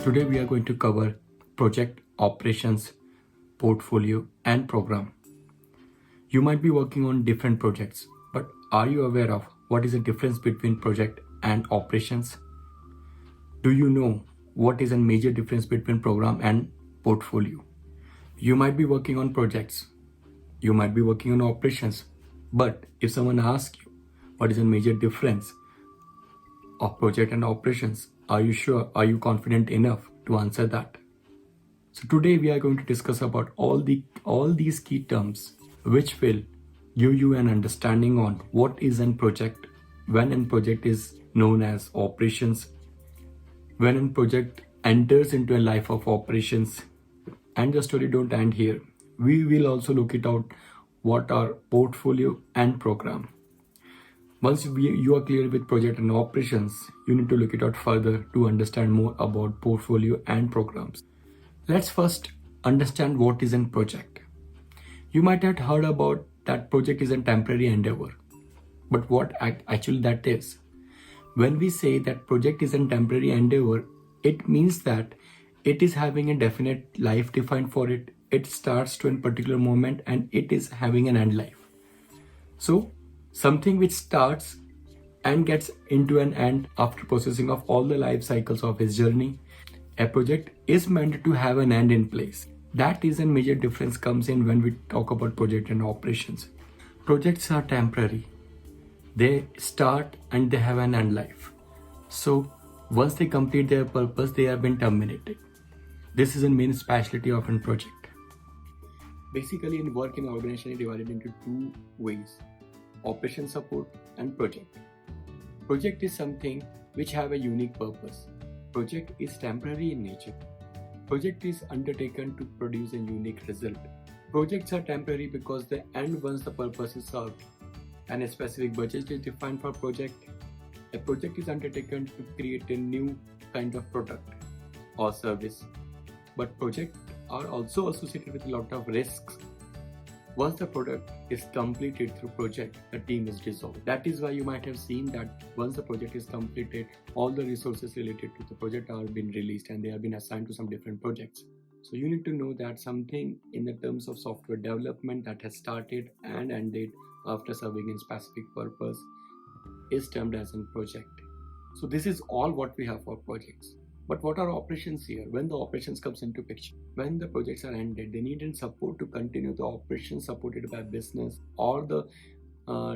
Today we are going to cover project, operations, portfolio and program. You might be working on different projects, but are you aware of what is the difference between project and operations? Do you know what is a major difference between program and portfolio? You might be working on projects, you might be working on operations, but if someone asks you what is a major difference of project and operations, are you sure? Are you confident enough to answer that? So today we are going to discuss about all these key terms which will give you an understanding on what is a project, when a project is known as operations, when a project enters into a life of operations. And the story don't end here. We will also look it out what are portfolio and program. Once you are clear with project and operations, you need to look it out further to understand more about portfolio and programs. Let's first understand what is a project. You might have heard about that project is a temporary endeavor, but what actually that is? When we say that project is a temporary endeavor, it means that it is having a definite life defined for it. It starts to a particular moment and it is having an end life. So something which starts and gets into an end after processing of all the life cycles of its journey, a project is meant to have an end in place. That is a major difference comes in when we talk about project and operations. Projects are temporary. They start and they have an end life. So once they complete their purpose, they have been terminated. This is the main specialty of a project. Basically, in work in organization is divided into two ways: operation support and project. Project is something which have a unique purpose. Project is temporary in nature. Project is undertaken to produce a unique result. Projects are temporary because they end once the purpose is served and a specific budget is defined for project. A project is undertaken to create a new kind of product or service. But projects are also associated with a lot of risks. Once the product is completed through project, the team is dissolved. That is why you might have seen that once the project is completed, all the resources related to the project are been released and they have been assigned to some different projects. So you need to know that something in the terms of software development that has started and ended after serving a specific purpose is termed as a project. So this is all what we have for projects. But what are operations here? When the operations comes into picture, when the projects are ended, they need support to continue the operations supported by business or the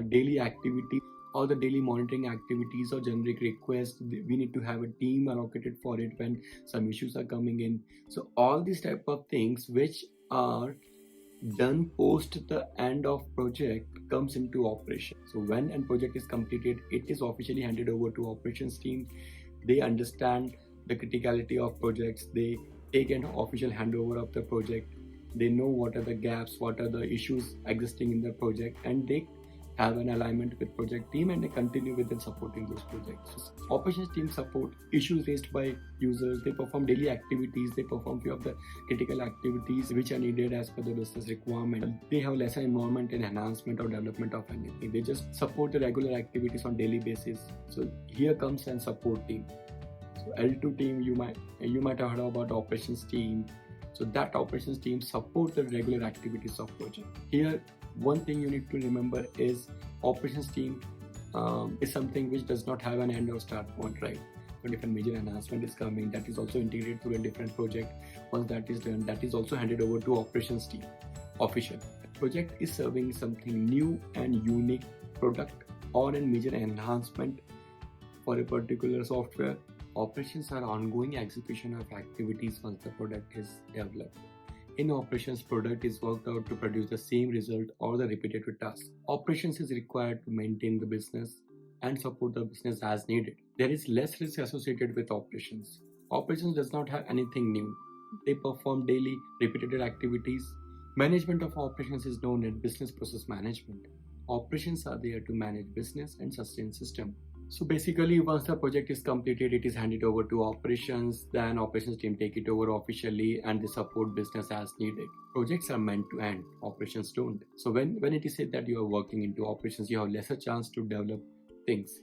daily activity or the daily monitoring activities or generic requests. We need to have a team allocated for it when some issues are coming in. So all these type of things which are done post the end of project comes into operation. So when a project is completed, it is officially handed over to operations team. They understand the criticality of projects. They take an official handover of the project. They know what are the gaps, what are the issues existing in the project, and they have an alignment with project team and they continue with them supporting those projects. Operations team support issues raised by users. They perform daily activities. They perform few of the critical activities which are needed as per the business requirement. They have lesser involvement in enhancement or development of anything. They just support the regular activities on daily basis. So here comes an support team. So L2 team, you might have heard about operations team. So that operations team support the regular activities of project. Here, one thing you need to remember is operations team is something which does not have an end or start point, right? But if a major enhancement is coming, that is also integrated through a different project. Once that is done, that is also handed over to operations team. Official project is serving something new and unique product or a major enhancement for a particular software. Operations are ongoing execution of activities once the product is developed. In operations, product is worked out to produce the same result or the repetitive task. Operations is required to maintain the business and support the business as needed. There is less risk associated with operations. Operations does not have anything new. They perform daily repetitive activities. Management of operations is known as business process management. Operations are there to manage business and sustain system. So basically, once the project is completed, it is handed over to operations. Then operations team take it over officially and they support business as needed. Projects are meant to end, operations don't. So when it is said that you are working into operations, you have lesser chance to develop things.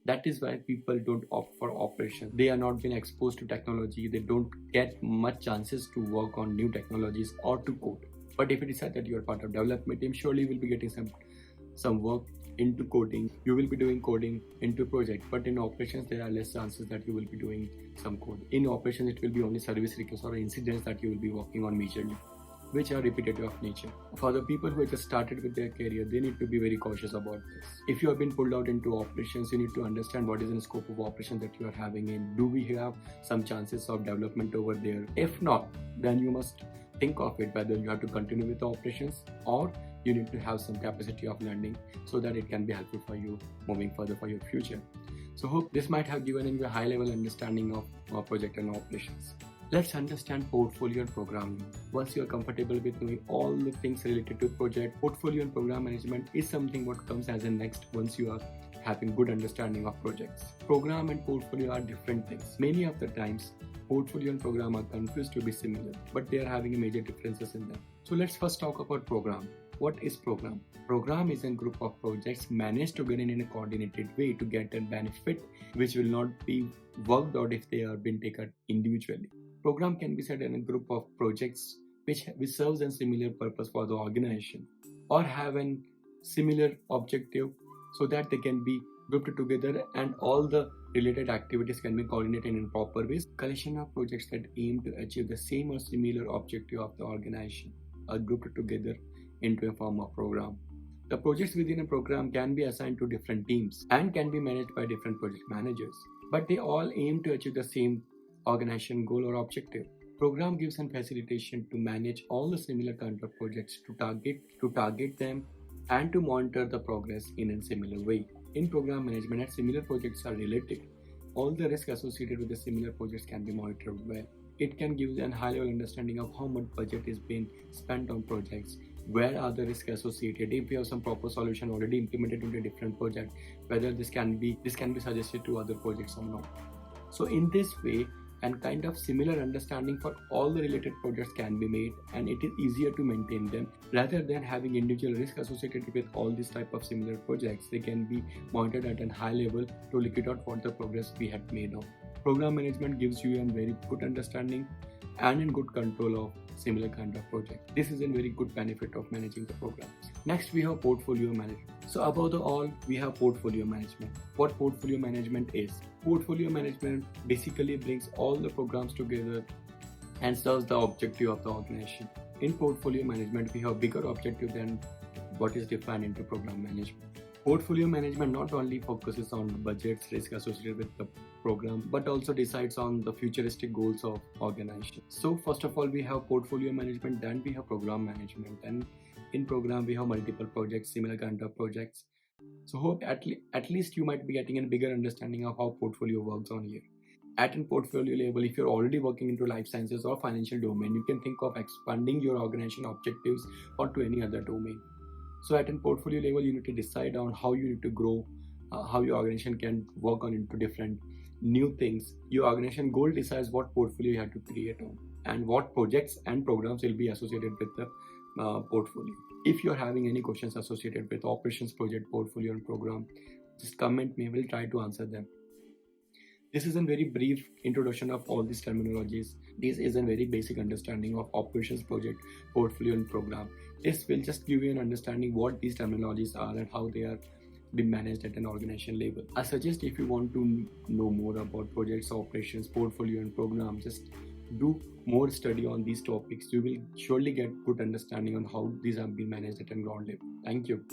That is why people don't opt for operations. They are not been exposed to technology. They don't get much chances to work on new technologies or to code. But if you decide that you are part of development team, surely you will be getting some work into coding. You will be doing coding into project, but in operations there are less chances that you will be doing some code. In operations it will be only service requests or incidents that you will be working on majorly, which are repetitive of nature. For the people who have just started with their career, they need to be very cautious about this. If you have been pulled out into operations, you need to understand what is in the scope of operations that you are having in. Do we have some chances of development over there? If not, then you must think of it whether you have to continue with the operations or you need to have some capacity of learning so that it can be helpful for you moving further for your future. So hope this might have given you a high level understanding of project and operations. Let's understand portfolio and programming. Once you are comfortable with knowing all the things related to project, portfolio and program management is something what comes as a next once you are having good understanding of projects. Program and portfolio are different things. Many of the times, portfolio and program are confused to be similar, but they are having major differences in them. So let's first talk about program. What is program? Program is a group of projects managed together in a coordinated way to get a benefit which will not be worked out if they are being taken individually. Program can be set in a group of projects which serves a similar purpose for the organization or have a similar objective so that they can be grouped together and all the related activities can be coordinated in proper ways. Collection of projects that aim to achieve the same or similar objective of the organization are grouped together into a form of program. The projects within a program can be assigned to different teams and can be managed by different project managers, but they all aim to achieve the same organization goal or objective. Program gives an facilitation to manage all the similar kind of projects, to target them and to monitor the progress in a similar way. In program management, as similar projects are related, all the risk associated with the similar projects can be monitored well. It can give a high level understanding of how much budget is being spent on projects, where are the risks associated, if you have some proper solution already implemented into a different project, whether this can be suggested to other projects or not. So in this way, and kind of similar understanding for all the related projects can be made, and it is easier to maintain them rather than having individual risk associated with all these type of similar projects. They can be monitored at a high level to liquidate out what the progress we had made on. Program management gives you a very good understanding and in good control of similar kind of project. This is a very good benefit of managing the program. Next, we have portfolio management. So above all, we have portfolio management. What portfolio management is? Portfolio management basically brings all the programs together and serves the objective of the organization. In portfolio management, we have bigger objective than what is defined into program management. Portfolio management not only focuses on budgets, risk associated with the program, but also decides on the futuristic goals of organization. So first of all, we have portfolio management, then we have program management, and in program we have multiple projects, similar kind of projects. So hope at least you might be getting a bigger understanding of how portfolio works on here. At a portfolio level, if you're already working into life sciences or financial domain, you can think of expanding your organization objectives onto any other domain. So at a portfolio level, you need to decide on how you need to grow, how your organization can work on into different new things. Your organization goal decides what portfolio you have to create on and what projects and programs will be associated with the portfolio. If you're having any questions associated with operations, project, portfolio and program, just comment me, we'll try to answer them. This is a very brief introduction of all these terminologies. This is a very basic understanding of operations, project, portfolio and program. This will just give you an understanding what these terminologies are and how they are being managed at an organization level. I suggest if you want to know more about projects, operations, portfolio and program, just do more study on these topics. You will surely get good understanding on how these are being managed at a ground level. Thank you.